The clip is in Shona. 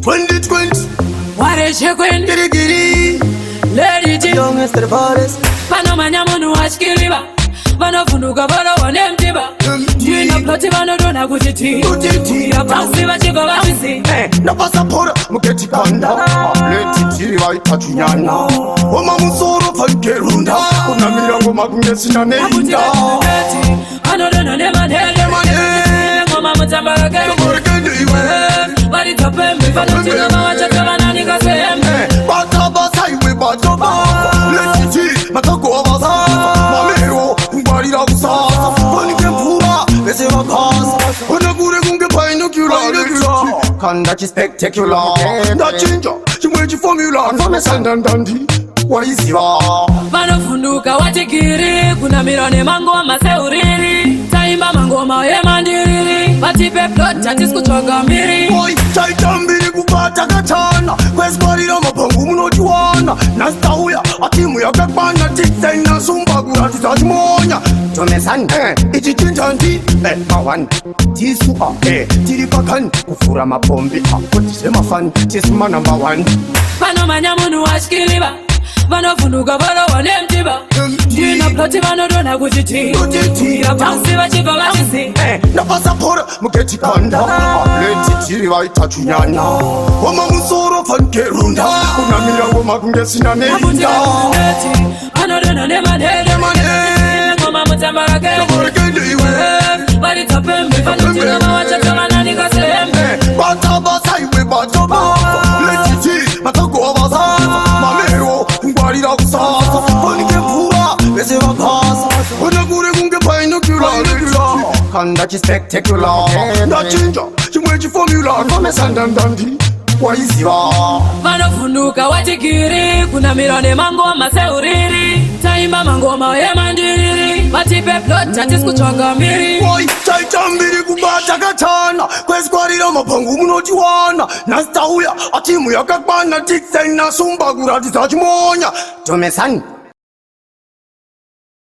2020. What is she queen? Giddy giddy. Lady G. Young Mr. Forest. Pano manyamunu washikiliba. Vano funduka vano wanemtiba. Jina ploti vano dona kujiti. Ya pansi vachiko vachisi. Na pasapora muketi kanda. Leti tiri waitachunyana. Oma musoro fankerunda. Kuna milango makungesina neinda. Ano dona nema nene. Ngoma mutambara kende. Bari tope mifano tina mawacha tabana nika sehembe. Bataba saiwe bataba. Leti tiri matako abaza. Mamero ngwarira kusasa. Panike mpura bese wakasa. Onagure kunge painukula. Kanda chi spectacular. Da chinja chimwechi formula. Nfame sandandandi waisiva. Vano funduka watikiri. Kuna mirone mango maseuriri. Taimba mangoma ye mandiriri. Batipe plot chatis kuchoga miri. Boy, chaitambiri kupata katana. Kwesparira mapangu munojuana. Nastauya atimu yakakwana. Tiksaina sumbagura titachimonya. Tomesan, ichi chintanti. Mawan, tisua, tiripakan. Kufura mapombi, kotise mafan. Tisma number one. Pano manyamunu washikiliba. Vano funduka vano wanemtiba. Jina ploti vano dona kujiti. Ya pansi vachiko vachisi. Na pasapora muketi kanda. Leti tiri waitachunyana. Oma musoro fankerunda. Kuna milango makungesina neinda. Ano dona nema nene. Ngoma mutambara kende. Bari tope mifano tina mawacha tabana nika sehembe. Bataba saiwe bataba. Leti tiri matako abaza. Mamero ngwarira kusasa. Panike mpura bese wakasa. Onagure kunge painukula. Kanda chi spectacular. Da chinja chimwechi formula. Nfame sandandandi waisiva. Vano funduka watikiri. Kuna mirone mango maseuriri. Taimba mangoma ye mandiriri. Batipe plot chatis kuchoga miri. Boy, chaitambiri kubata katana. Kwesparira mapangu munojuana. Nastauya atimu yakakwana. Tiksaina sumbagura titachimonya. Tomesan,